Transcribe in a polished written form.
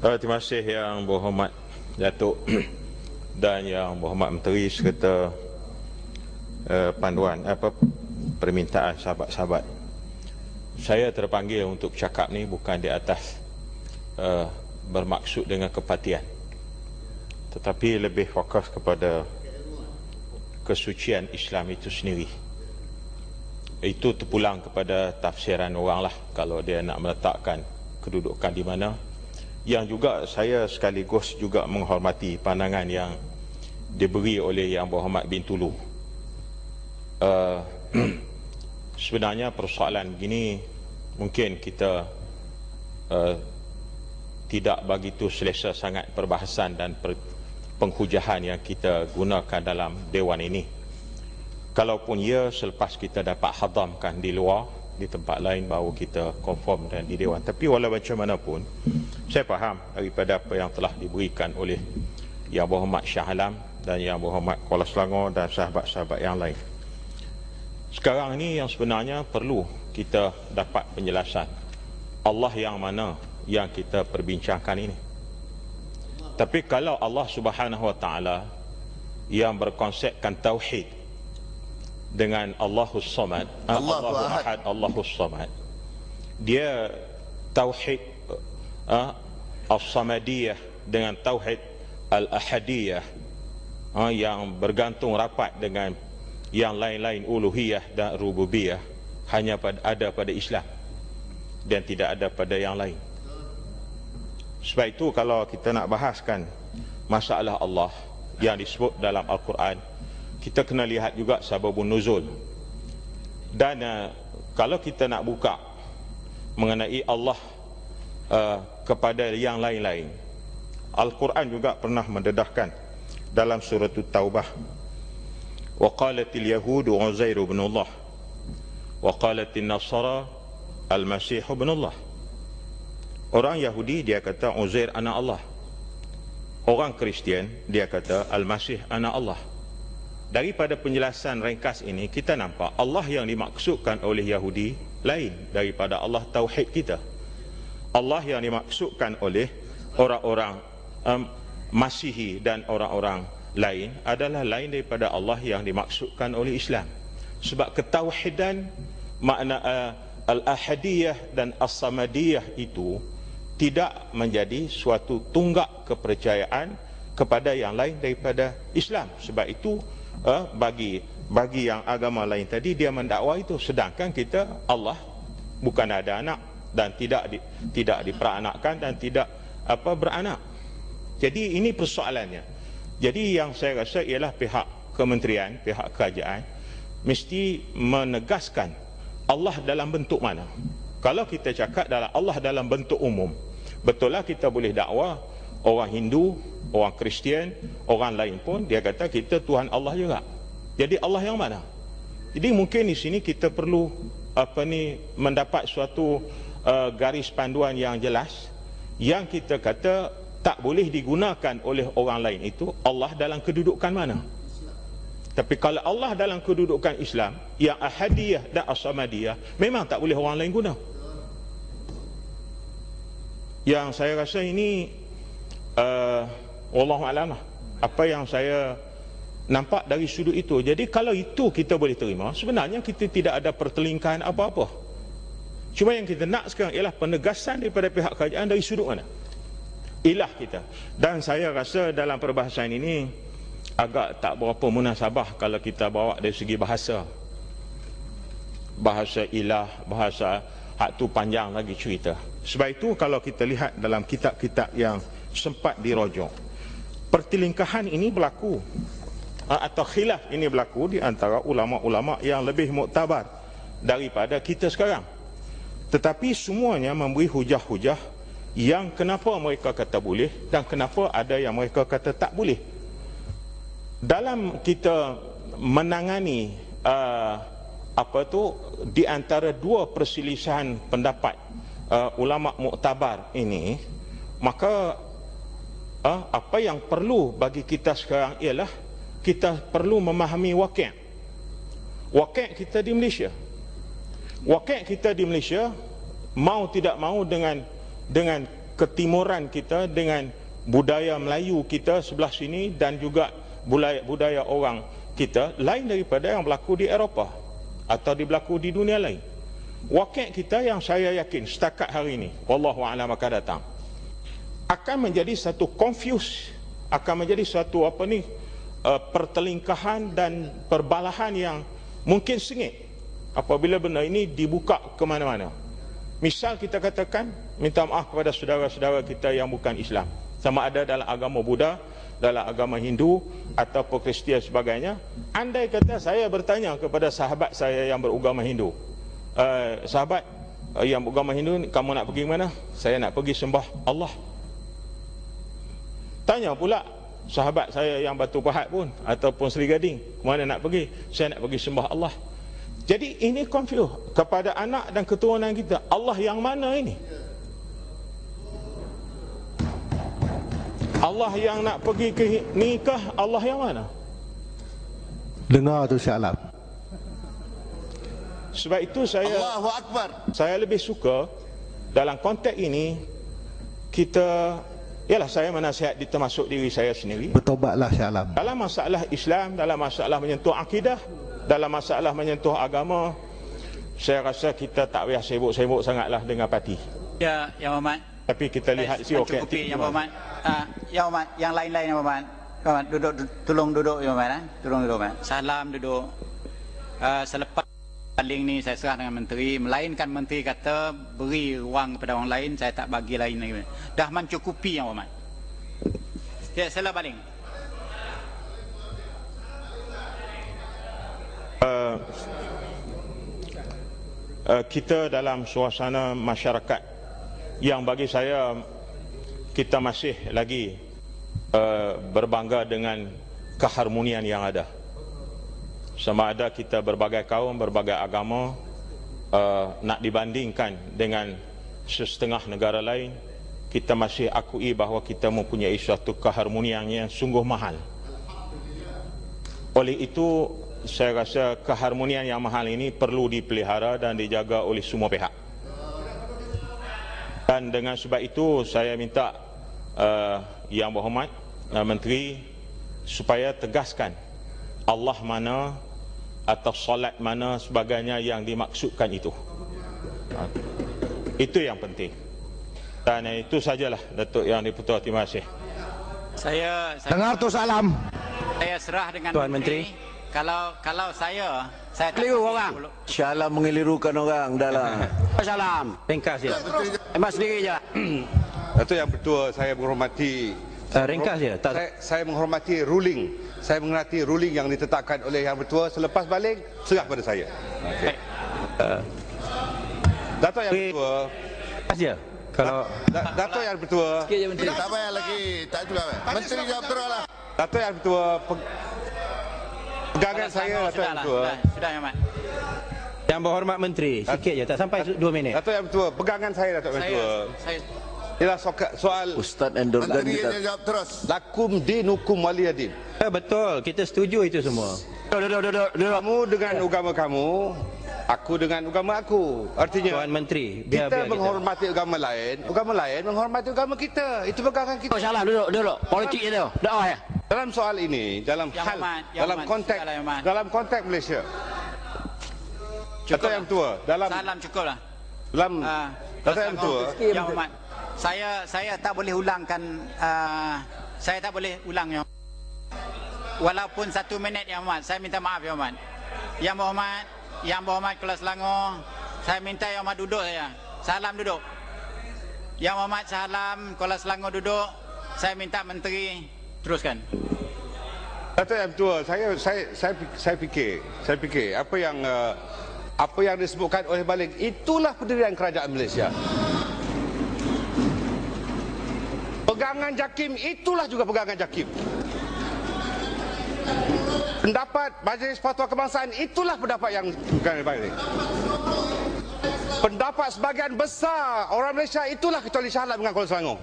Terima kasih Yang Berhormat Datuk dan Yang Berhormat Menteri serta panduan permintaan sahabat-sahabat. Saya terpanggil untuk cakap ni bukan di atas bermaksud dengan kepatian, tetapi lebih fokus kepada kesucian Islam itu sendiri. Itu terpulang kepada tafsiran orang lah kalau dia nak meletakkan kedudukan di mana. Yang juga saya sekaligus juga menghormati pandangan yang diberi oleh Yang Berhormat bin Tulu. Sebenarnya persoalan begini mungkin kita tidak begitu selesa sangat perbahasan dan penghujahan yang kita gunakan dalam dewan ini. Kalaupun ya, selepas kita dapat hadamkan di luar, di tempat lain, baru kita konform dan di dewan. Tapi walau macam mana pun, saya faham daripada apa yang telah diberikan oleh Yang Berhormat Shah Alam dan Yang Berhormat Kuala Selangor dan sahabat-sahabat yang lain. Sekarang ini yang sebenarnya perlu kita dapat penjelasan Allah yang mana yang kita perbincangkan ini. Tapi kalau Allah Subhanahu Wa Taala yang berkonsepkan tauhid dengan Allahus Samad, Allahu Ahad, Allahus Samad, dia tauhid As-Samadiyah dengan tauhid Al-Ahadiyah yang bergantung rapat dengan yang lain-lain, uluhiyah dan rububiyah, hanya ada pada Islam dan tidak ada pada yang lain. Sebab itu kalau kita nak bahaskan masalah Allah yang disebut dalam Al-Quran, kita kena lihat juga sababun nuzul. Dan kalau kita nak buka mengenai Allah kepada yang lain-lain, Al-Quran juga pernah mendedahkan dalam surah Taubah, wa qalatil yahudu Uzair ibn Allah wa qalatil nasara al-Masih ibn Allah. Orang Yahudi dia kata Uzair anak Allah, orang Kristian dia kata Al-Masih anak Allah. Daripada penjelasan ringkas ini kita nampak Allah yang dimaksudkan oleh Yahudi lain daripada Allah tauhid kita. Allah yang dimaksudkan oleh orang-orang Masihi dan orang-orang lain adalah lain daripada Allah yang dimaksudkan oleh Islam. Sebab ketauhidan makna al-ahadiyah dan as-samadiyah itu tidak menjadi suatu tunggak kepercayaan kepada yang lain daripada Islam. Sebab itu bagi yang agama lain tadi dia mendakwa itu, sedangkan kita Allah bukan ada anak dan tidak diperanakkan dan tidak beranak. Jadi ini persoalannya. Jadi yang saya rasa ialah pihak kementerian, pihak kerajaan mesti menegaskan Allah dalam bentuk mana. Kalau kita cakap dalam Allah dalam bentuk umum, betul lah kita boleh dakwa orang Hindu, orang Kristian, orang lain pun dia kata kita Tuhan Allah juga. Jadi Allah yang mana? Jadi mungkin di sini kita perlu mendapat suatu garis panduan yang jelas yang kita kata tak boleh digunakan oleh orang lain itu Allah dalam kedudukan mana. Tapi kalau Allah dalam kedudukan Islam yang ahadiyah dan as-samadiyah, memang tak boleh orang lain guna. Yang saya rasa ini wallahu a'lam apa yang saya nampak dari sudut itu. Jadi kalau itu kita boleh terima, sebenarnya kita tidak ada pertelingkahan apa-apa. Cuma yang kita nak sekarang ialah penegasan daripada pihak kerajaan dari sudut mana ilah kita. Dan saya rasa dalam perbahasan ini agak tak berapa munasabah kalau kita bawa dari segi bahasa ilah, bahasa hak tu panjang lagi cerita. Sebab itu kalau kita lihat dalam kitab-kitab yang sempat dirojok, pertelingkahan ini berlaku atau khilaf ini berlaku di antara ulama-ulama yang lebih muktabar daripada kita sekarang. Tetapi semuanya memberi hujah-hujah yang kenapa mereka kata boleh dan kenapa ada yang mereka kata tak boleh. Dalam kita menangani di antara dua perselisihan pendapat ulama muktabar ini, maka apa yang perlu bagi kita sekarang ialah kita perlu memahami wakil kita di Malaysia. Wakil kita di Malaysia mau tidak mau dengan ketimuran kita dengan budaya Melayu kita sebelah sini dan juga budaya orang kita lain daripada yang berlaku di Eropah atau berlaku di dunia lain. Wakil kita yang saya yakin setakat hari ini, wallahu a'lam akan datang, akan menjadi satu confuse, akan menjadi satu pertelingkahan dan perbalahan yang mungkin sengit apabila benda ini dibuka ke mana-mana. Misal kita katakan, minta maaf kepada saudara-saudara kita yang bukan Islam, sama ada dalam agama Buddha, dalam agama Hindu ataupun Kristian sebagainya. Andai kata saya bertanya kepada sahabat saya yang beragama Hindu, sahabat yang beragama Hindu, kamu nak pergi mana? Saya nak pergi sembah Allah. Tanya pula sahabat saya yang Batu Pahat pun ataupun Seri Gading, mana nak pergi? Saya nak pergi sembah Allah. Jadi ini confuse kepada anak dan keturunan kita. Allah yang mana ini? Allah yang nak pergi ke nikah, Allah yang mana? Dengar tu Syah Alam. Sebab itu Allahu Akbar. Saya lebih suka dalam konteks ini kita, ialah saya menasihat termasuk diri saya sendiri, Bertobatlah Syah Alam. dalam masalah Islam, dalam masalah menyentuh akidah, dalam masalah menyentuh agama, saya rasa kita tak payah sibuk-sibuk sangatlah dengan parti. Ya, Yang Berhormat. Tapi kita lihat si okey. Yang Berhormat. Yang Berhormat, yang lain-lain Yang Berhormat. Berhormat, duduk, tolong duduk Yang Berhormat. Tolong duduk, Berhormat. Salam duduk. Selepas paling ni saya serah dengan menteri, melainkan menteri kata beri ruang kepada orang lain, saya tak bagi lain lagi. Dah mencukupi Yang Berhormat. Ya, sila baling. Kita dalam suasana masyarakat yang bagi saya kita masih lagi berbangga dengan keharmonian yang ada. Sama ada kita berbagai kaum, berbagai agama, nak dibandingkan dengan setengah negara lain, kita masih akui bahawa kita mempunyai suatu keharmonian yang sungguh mahal. Oleh itu saya rasa keharmonian yang mahal ini perlu dipelihara dan dijaga oleh semua pihak. Dan dengan sebab itu saya minta Yang Berhormat Menteri supaya tegaskan Allah mana atau solat mana sebagainya yang dimaksudkan itu. Itu yang penting. Dan itu sajalah Datuk Yang Dipertua. Terima kasih. Saya Dengar tu Syah Alam. saya serah dengan Tuan Menteri. Kalau saya Keliru orang. Syah Alam mengelirukan orang dalam. Syah Alam. Ringkas je. Emas sendiri je. Datuk Yang Bertua, saya menghormati Ringkas je. saya menghormati ruling. Saya menghormati ruling yang ditetapkan oleh Yang Bertua. Selepas balik serah pada saya. Okey. Datuk Yang Bertua. Ringkas je. Kalau Datuk Yang Bertua. sikit je Menteri. Tak payah lagi, tak juga. Menteri jawab terus lah. Datuk Yang Bertua, pegangan saya Datuk Yang Bertua. Sudah Yang Berhormat. Yang Berhormat Menteri, sikit je, tak sampai 2 minit. Datuk Yang Bertua, pegangan saya Datuk Yang Bertua. Saya Ialah soal Ustaz endorkan Menteri kita. dia jawab terus. lakum dinukum waliyadin. Betul, kita setuju itu semua. Duduk. Kamu dengan agama kamu, aku dengan agama aku. Artinya Tuan Menteri, biar kita kita. menghormati agama lain menghormati agama kita. Itu pegangan kita. Syah Alam, duduk. Politik je tu. Dah ya. Dalam soal ini, dalam Yang hal, Berhormat, Yang dalam Berhormat, konteks, silalah, Yang Berhormat. dalam konteks Malaysia. Datuk Yang Tua, dalam salam cukup lah. dalam Datuk Yang Tua, Yang Berhormat. Saya tak boleh ulangkan, saya tak boleh ulang Yang walaupun 1 minit Yang Berhormat. Saya minta maaf Yang Berhormat. Yang Berhormat Kuala Selangor, saya minta Yang Berhormat duduk saya. Salam duduk. Yang Berhormat salam Kuala Selangor duduk. Saya minta menteri teruskan. Datuk Yang Tua, saya fikir apa yang disebutkan oleh Balik, itulah pendirian kerajaan Malaysia. Pegangan JAKIM, itulah juga pegangan JAKIM. Pendapat Majlis Fatwa Kebangsaan, itulah pendapat yang bukan Balik. Pendapat sebahagian besar orang Malaysia, itulah kecuali Syah Alam dengan Kuala Selangor.